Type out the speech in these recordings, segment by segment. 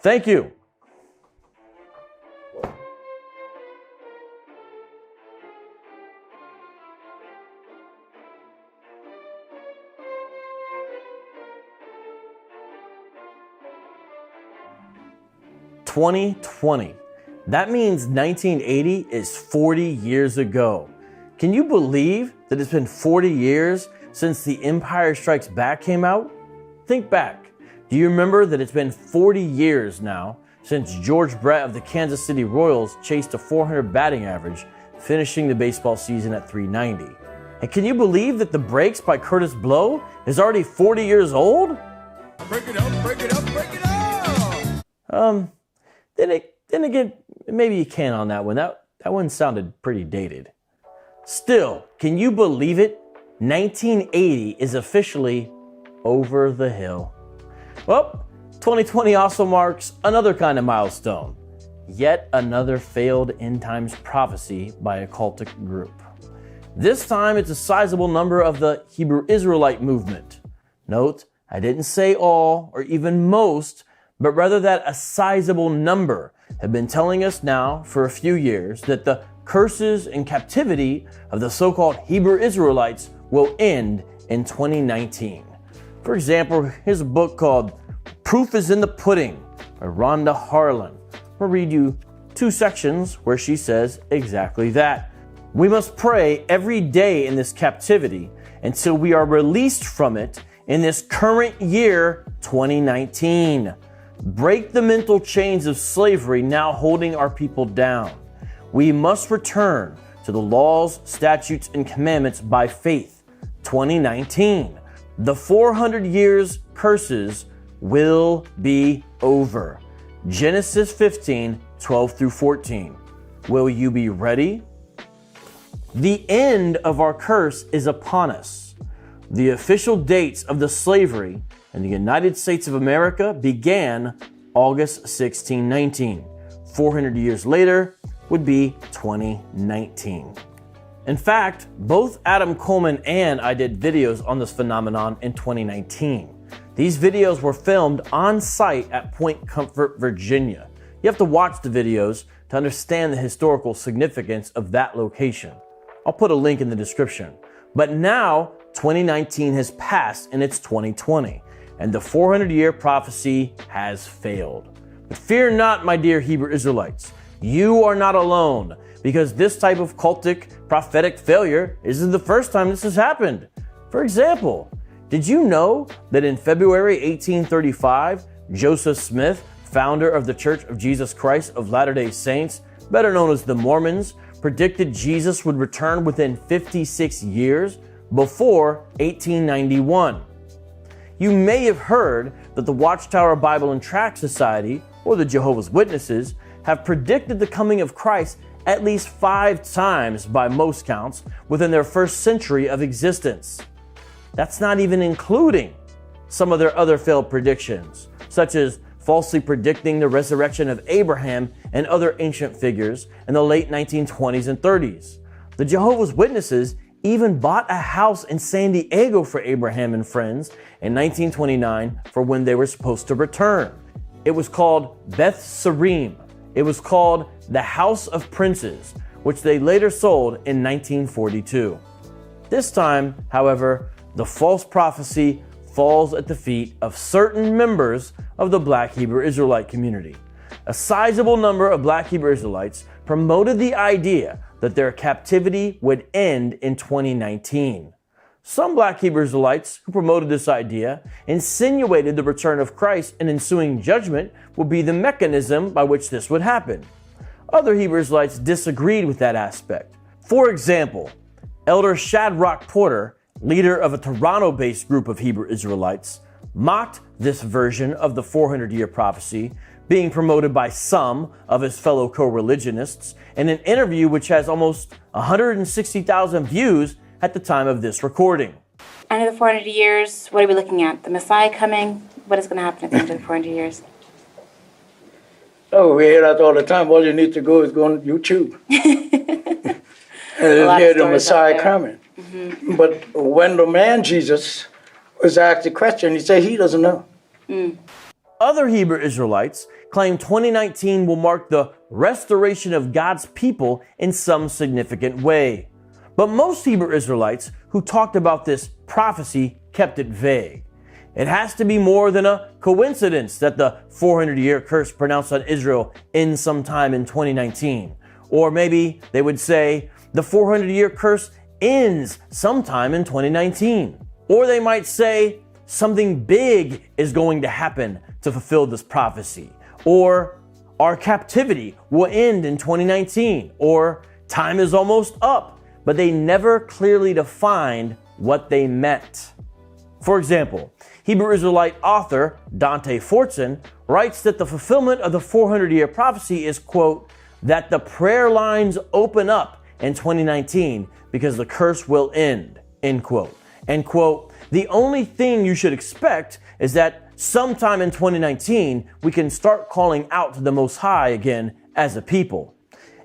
Thank you. (2020). That means 1980 is 40 years ago. Can you believe that it's been 40 years since The Empire Strikes Back came out? Think back. Do you remember that it's been 40 years now since George Brett of the Kansas City Royals chased a .400 batting average, finishing the baseball season at .390? And can you believe that The Breaks by Curtis Blow is already 40 years old? Break it up, break it up, break it up! Then again, maybe you can on that one. That one sounded pretty dated. Still, can you believe it? 1980 is officially over the hill. Well, 2020 also marks another kind of milestone. Yet another failed end times prophecy by a cultic group. This time it's a sizable number of the Hebrew Israelite movement. Note, I didn't say all or even most, but rather that a sizable number have been telling us now for a few years that the curses and captivity of the so-called Hebrew Israelites will end in 2019. For example, here's a book called Proof is in the Pudding by Rhonda Harlan. I'll read you 2 sections where she says exactly that. We must pray every day in this captivity until we are released from it in this current year, 2019. Break the mental chains of slavery now holding our people down. We must return to the laws, statutes, and commandments by faith. 2019. The 400 years curses will be over. Genesis 15, 12 through 14. Will you be ready? The end of our curse is upon us. The official dates of the slavery in the United States of America began August 1619. 400 years later would be 2019. In fact, both Adam Coleman and I did videos on this phenomenon in 2019. These videos were filmed on site at Point Comfort, Virginia. You have to watch the videos to understand the historical significance of that location. I'll put a link in the description. But now, 2019 has passed and it's 2020, and the 400-year prophecy has failed. But fear not, my dear Hebrew Israelites. You are not alone, because this type of cultic prophetic failure isn't the first time this has happened. For example, did you know that in February 1835, Joseph Smith, founder of the Church of Jesus Christ of Latter-day Saints, better known as the Mormons, predicted Jesus would return within 56 years before 1891. You may have heard that the Watchtower Bible and Tract Society, or the Jehovah's Witnesses, have predicted the coming of Christ at least 5 times by most counts within their first century of existence. That's not even including some of their other failed predictions, such as falsely predicting the resurrection of Abraham and other ancient figures in the late 1920s and 30s. The Jehovah's Witnesses even bought a house in San Diego for Abraham and friends in 1929 for when they were supposed to return. It was called Beth Sarim. It was called the House of Princes, which they later sold in 1942. This time, however, the false prophecy falls at the feet of certain members of the Black Hebrew Israelite community. A sizable number of Black Hebrew Israelites promoted the idea that their captivity would end in 2019. Some Black Hebrew Israelites who promoted this idea insinuated the return of Christ and ensuing judgment would be the mechanism by which this would happen. Other Hebrew Israelites disagreed with that aspect. For example, Elder Shadrach Porter, leader of a Toronto-based group of Hebrew Israelites, mocked this version of the 400-year prophecy being promoted by some of his fellow co-religionists in an interview which has almost 160,000 views at the time of this recording. End of the 400 years, what are we looking at? The Messiah coming? What is going to happen at the end of the 400 years? Oh, we hear that all the time. All you need to go is go on YouTube. And hear the Messiah coming. Mm-hmm. But when the man Jesus was asked the question, he said he doesn't know. other Hebrew Israelites claim 2019 will mark the restoration of God's people in some significant way. But most Hebrew Israelites who talked about this prophecy kept it vague. It has to be more than a coincidence that the 400-year curse pronounced on Israel ends sometime in 2019. Or maybe they would say the 400-year curse ends sometime in 2019. Or they might say something big is going to happen to fulfill this prophecy. Or our captivity will end in 2019. Or time is almost up. But they never clearly defined what they meant. For example, Hebrew Israelite author Dante Fortson writes that the fulfillment of the 400-year prophecy is, quote, that the prayer lines open up in 2019 because the curse will end, end quote. And, quote, the only thing you should expect is that sometime in 2019, we can start calling out to the Most High again as a people.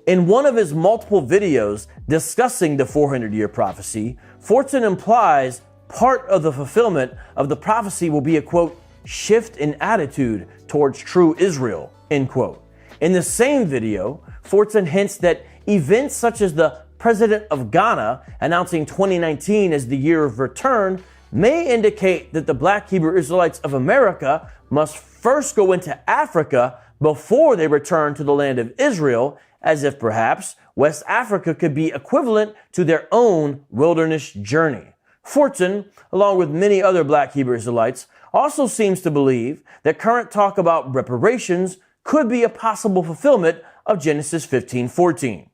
In one of his multiple videos discussing the 400-year prophecy, Fortson implies part of the fulfillment of the prophecy will be a, quote, shift in attitude towards true Israel, end quote. In the same video, Fortson hints that events such as the president of Ghana announcing 2019 as the year of return may indicate that the Black Hebrew Israelites of America must first go into Africa before they return to the land of Israel, as if perhaps West Africa could be equivalent to their own wilderness journey. Fortson, along with many other Black Hebrew Israelites, also seems to believe that current talk about reparations could be a possible fulfillment of Genesis 15:14.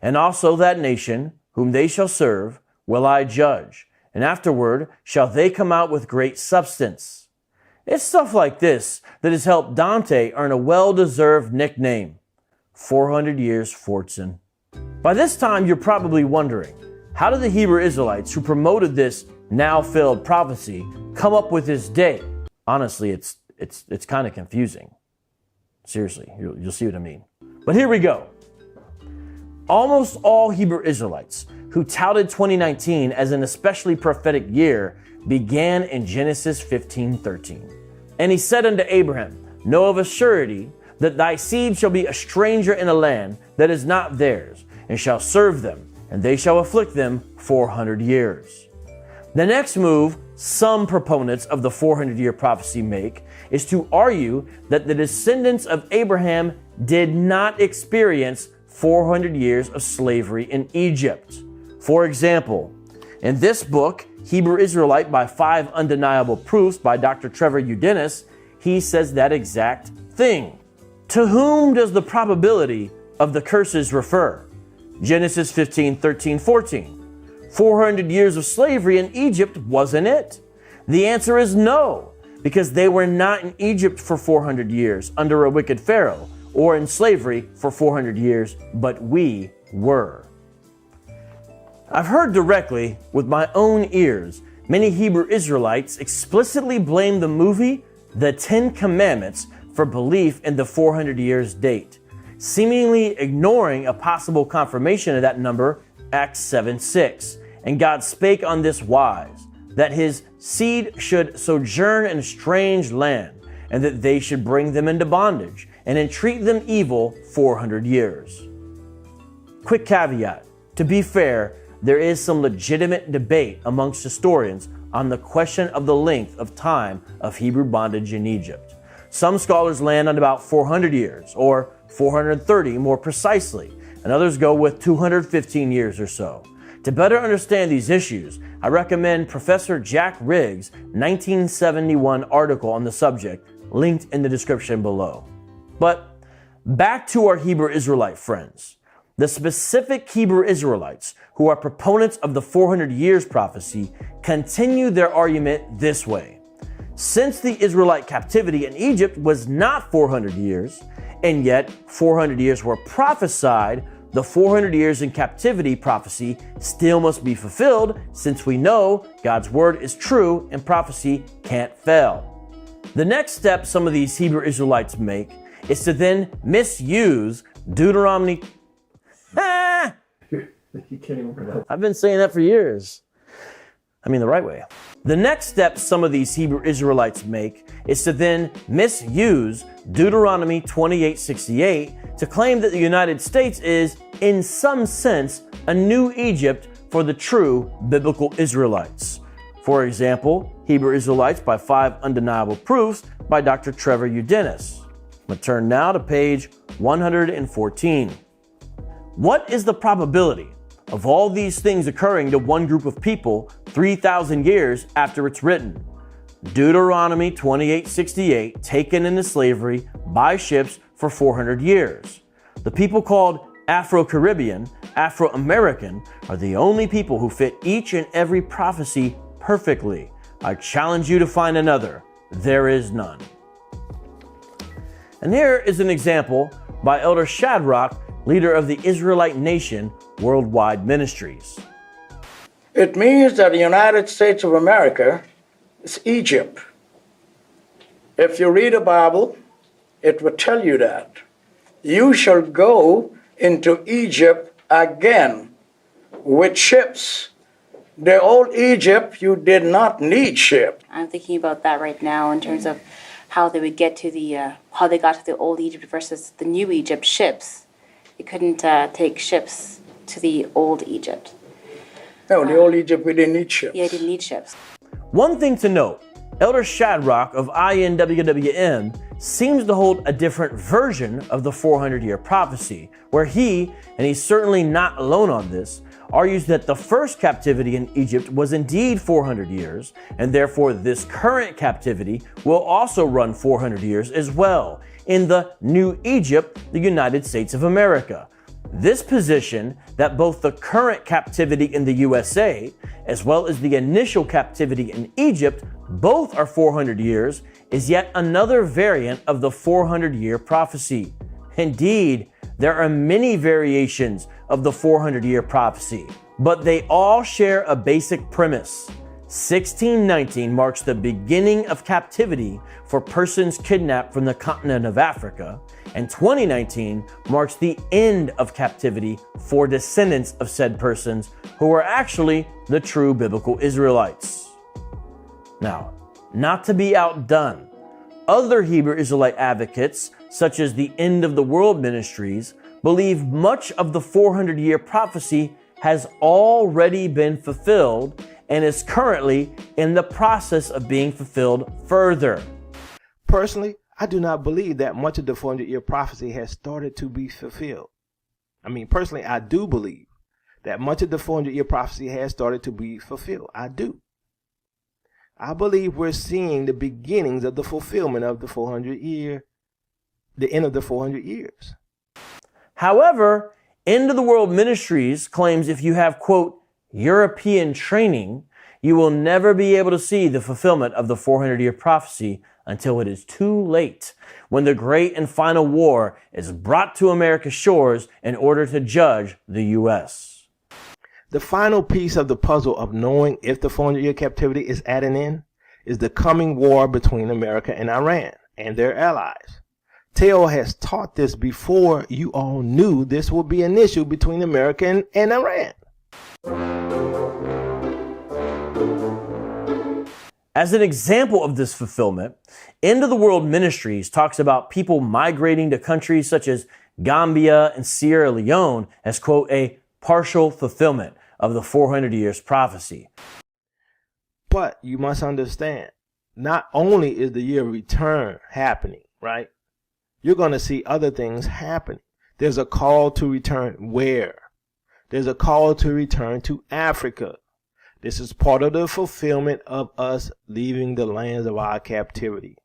And also that nation, whom they shall serve, will I judge, and afterward shall they come out with great substance. It's stuff like this that has helped Dante earn a well-deserved nickname, 400 Years Fortson. By this time, you're probably wondering, how did the Hebrew Israelites who promoted this now failed prophecy come up with this date? Honestly, it's kind of confusing. Seriously, you'll see what I mean. But here we go. Almost all Hebrew Israelites who touted 2019 as an especially prophetic year began in Genesis 15:13. And he said unto Abraham, know of a surety that thy seed shall be a stranger in a land that is not theirs, and shall serve them, and they shall afflict them 400 years. The next move some proponents of the 400-year prophecy make is to argue that the descendants of Abraham did not experience 400 years of slavery in Egypt. For example, in this book, Hebrew Israelite by 5 Undeniable Proofs by Dr. Trevor Udenis, he says that exact thing. To whom does the probability of the curses refer? Genesis 15:13-14. 400 years of slavery in Egypt wasn't it? The answer is no, because they were not in Egypt for 400 years under a wicked Pharaoh, or in slavery for 400 years, but we were. I've heard directly with my own ears many Hebrew Israelites explicitly blame the movie The 10 Commandments for belief in the 400 years date, seemingly ignoring a possible confirmation of that number, Acts 7:6. And God spake on this wise, that his seed should sojourn in a strange land, and that they should bring them into bondage, and entreat them evil 400 years. Quick caveat, to be fair, there is some legitimate debate amongst historians on the question of the length of time of Hebrew bondage in Egypt. Some scholars land on about 400 years, or 430 more precisely, and others go with 215 years or so. To better understand these issues, I recommend Professor Jack Riggs' 1971 article on the subject, linked in the description below. But back to our Hebrew Israelite friends. The specific Hebrew Israelites who are proponents of the 400 years prophecy continue their argument this way. Since the Israelite captivity in Egypt was not 400 years, and yet 400 years were prophesied, the 400 years in captivity prophecy still must be fulfilled, since we know God's word is true and prophecy can't fail. The next step some of these Hebrew Israelites make is to then misuse Deuteronomy. You can't even pronounce. I've been saying that for years. I mean the right way. The next step some of these Hebrew Israelites make is to then misuse Deuteronomy 28:68 to claim that the United States is, in some sense, a new Egypt for the true biblical Israelites. For example, Hebrew Israelites by 5 Undeniable Proofs by Dr. Trevor Udenis. I'm going to turn now to page 114. What is the probability of all these things occurring to one group of people 3,000 years after it's written? Deuteronomy 28:68 taken into slavery by ships for 400 years. The people called Afro-Caribbean, Afro-American are the only people who fit each and every prophecy perfectly. I challenge you to find another. There is none. And here is an example by Elder Shadrach, leader of the Israelite Nation Worldwide Ministries. it means that the United States of America is Egypt. If you read the Bible, it will tell you that. You shall go into Egypt again with ships. The old Egypt, you did not need ships. I'm thinking about that right now in terms of how they would get to how they got to the old Egypt versus the new Egypt ships. You couldn't take ships to the old Egypt. No, the old Egypt, we didn't need ships. Yeah, you didn't need ships. One thing to note, Elder Shadrach of INWWM seems to hold a different version of the 400-year prophecy, where he, and he's certainly not alone on this, argues that the first captivity in Egypt was indeed 400 years, and therefore this current captivity will also run 400 years as well, in the New Egypt, the United States of America. This position that both the current captivity in the USA, as well as the initial captivity in Egypt, both are 400 years, is yet another variant of the 400-year prophecy. Indeed, there are many variations of the 400-year prophecy, but they all share a basic premise. 1619 marks the beginning of captivity for persons kidnapped from the continent of Africa, and 2019 marks the end of captivity for descendants of said persons who are actually the true biblical Israelites. Now, not to be outdone, other Hebrew Israelite advocates, such as the End of the World Ministries, believe much of the 400-year prophecy has already been fulfilled and is currently in the process of being fulfilled further. Personally, I do not believe that much of the 400-year prophecy has started to be fulfilled. Personally, I do believe that much of the 400-year prophecy has started to be fulfilled. I do. I believe we're seeing the beginnings of the fulfillment of the 400-year, the end of the 400 years. However, End of the World Ministries claims if you have, quote, European training, you will never be able to see the fulfillment of the 400-year prophecy until it is too late, when the great and final war is brought to America's shores in order to judge the U.S. The final piece of the puzzle of knowing if the 400-year captivity is at an end is the coming war between America and Iran and their allies. Teo has taught this before you all knew this would be an issue between America and Iran. As an example of this fulfillment, End of the World Ministries talks about people migrating to countries such as Gambia and Sierra Leone as, quote, a partial fulfillment of the 400 years prophecy. But you must understand, not only is the year of return happening, right? You're going to see other things happening. There's a call to return where? There's a call to return to Africa. This is part of the fulfillment of us leaving the lands of our captivity.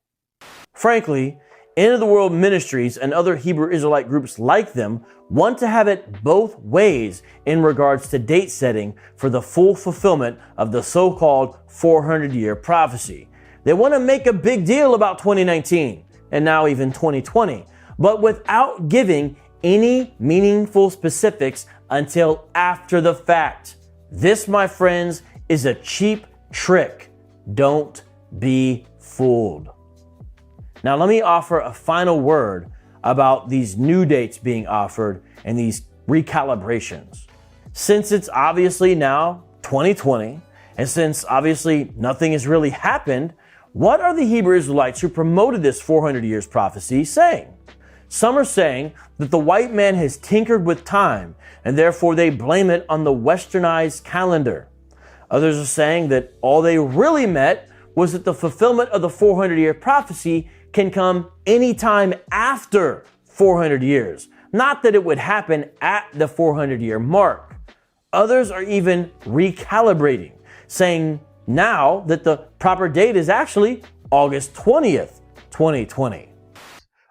Frankly, End of the World Ministries and other Hebrew Israelite groups like them want to have it both ways in regards to date setting for the full fulfillment of the so-called 400-year prophecy. They want to make a big deal about 2019 and now even 2020, but without giving any meaningful specifics until after the fact. This, my friends, is a cheap trick. Don't be fooled. Now, let me offer a final word about these new dates being offered and these recalibrations. Since it's obviously now 2020 And since obviously nothing has really happened, what are the Hebrew Israelites who promoted this 400 years prophecy saying? Some are saying that the white man has tinkered with time and therefore they blame it on the westernized calendar. Others are saying that all they really meant was that the fulfillment of the 400-year prophecy can come anytime after 400 years, not that it would happen at the 400-year mark. Others are even recalibrating, saying now that the proper date is actually August 20th, 2020.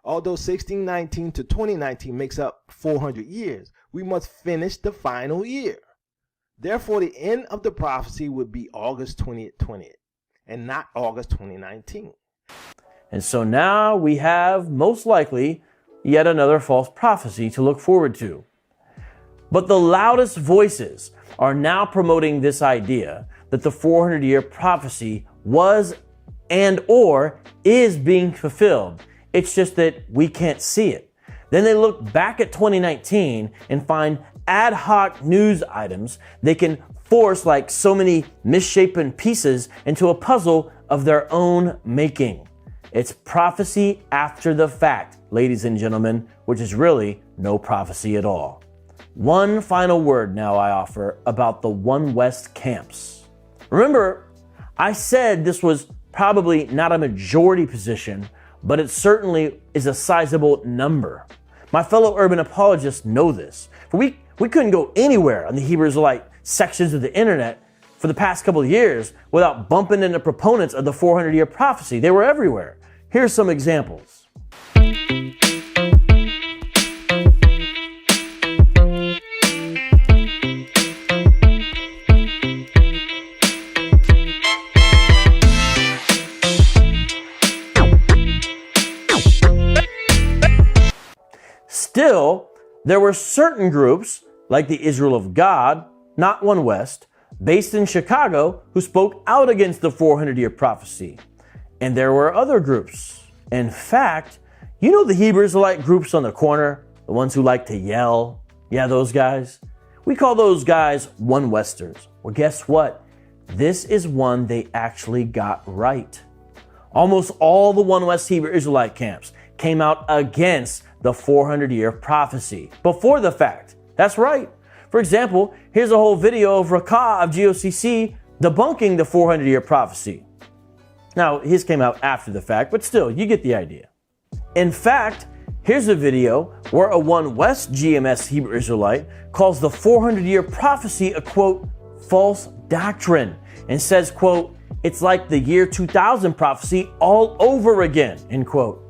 Although 1619 to 2019 makes up 400 years, we must finish the final year. Therefore, the end of the prophecy would be August 20th, and not August 2019. And so now we have, most likely, yet another false prophecy to look forward to. But the loudest voices are now promoting this idea that the 400-year prophecy was and or is being fulfilled. It's just that we can't see it. Then they look back at 2019 and find ad hoc news items they can force like so many misshapen pieces into a puzzle of their own making. It's prophecy after the fact, ladies and gentlemen, which is really no prophecy at all. One final word now I offer about the One West camps. Remember, I said this was probably not a majority position, but it certainly is a sizable number. My fellow urban apologists know this. For we couldn't go anywhere on the Hebrew Israelite sections of the internet for the past couple of years without bumping into proponents of the 400-year prophecy. They were everywhere. Here's some examples. Still, there were certain groups, like the Israel of God, not One West, based in Chicago, who spoke out against the 400-year prophecy. And there were other groups. In fact, you know the Hebrew Israelite groups on the corner, the ones who like to yell? Yeah, those guys. We call those guys One Westers. Well, guess what? This is one they actually got right. Almost all the One West Hebrew Israelite camps came out against the 400-year prophecy before the fact. That's right. For example, here's a whole video of Rakah of GOCC debunking the 400-year prophecy. Now, his came out after the fact, but still, you get the idea. In fact, here's a video where a One West GMS Hebrew Israelite calls the 400-year prophecy a, quote, false doctrine, and says, quote, it's like the year 2000 prophecy all over again, end quote.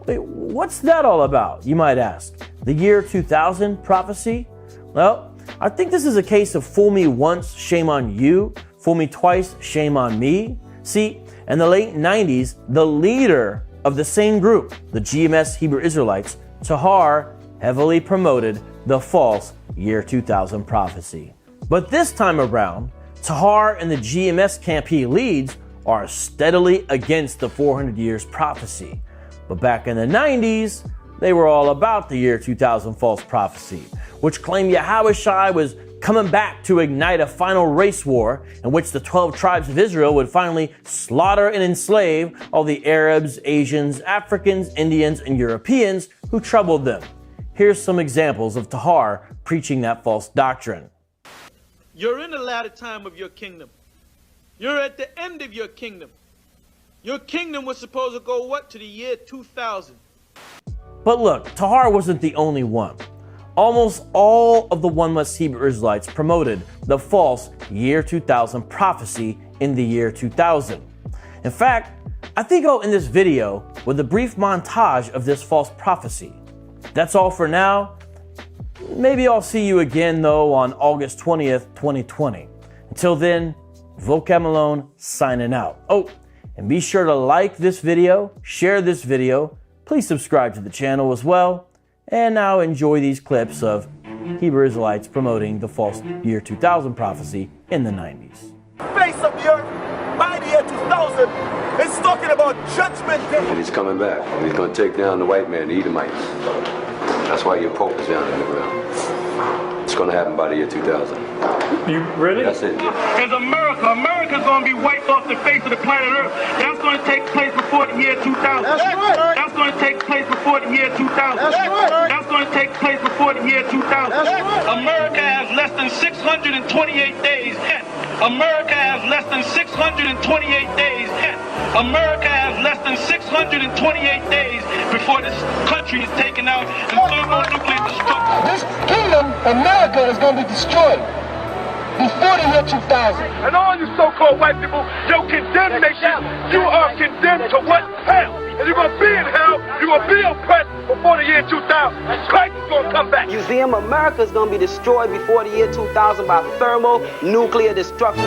Wait, what's that all about, you might ask? The year 2000 prophecy? Well, I think this is a case of fool me once, shame on you. Fool me twice, shame on me. See, in the late 90s, the leader of the same group, the GMS Hebrew Israelites, Tahar, heavily promoted the false year 2000 prophecy. But this time around, Tahar and the GMS camp he leads are steadily against the 400 years prophecy. But back in the 90s, they were all about the year 2000 false prophecy, which claimed Yahushua was coming back to ignite a final race war in which the 12 tribes of Israel would finally slaughter and enslave all the Arabs, Asians, Africans, Indians, and Europeans who troubled them. Here's some examples of Tahar preaching that false doctrine. You're in the latter time of your kingdom. You're at the end of your kingdom. Your kingdom was supposed to go, what, to the year 2000? But look, Tahar wasn't the only one. Almost all of the One West Hebrew Israelites promoted the false year 2000 prophecy in the year 2000. In fact, I think I'll end this video with a brief montage of this false prophecy. That's all for now. Maybe I'll see you again, though, on August 20th, 2020. Until then, Vocab Malone signing out. Oh, and be sure to like this video, share this video, please subscribe to the channel as well, and now enjoy these clips of Hebrew Israelites promoting the false year 2000 prophecy in the 90s. Face of the earth by the year 2000 is talking about judgment day. And he's coming back. And he's going to take down the white man, the Edomites. That's why your Pope is down in the ground. It's going to happen by the year 2000. You really? That's it. Is America. America's going to be wiped off the face of the planet Earth. That's going to take place before the year 2000. That's right. That's going to take place before the year 2000. That's right. That's going to take place before the year 2000. That's right. America has less than 628 days yet. America has less than 628 days yet. America has less than 628 days before this country is taken out in thermonuclear destruction. This kingdom, America, is going to be destroyed before the year 2000. And all you so-called white people, your condemnation, you are condemned to what? Hell. And you're going to be in hell, you're going to be oppressed before the year 2000. Christ is going to come back. Museum America is going to be destroyed before the year 2000 by thermonuclear destruction.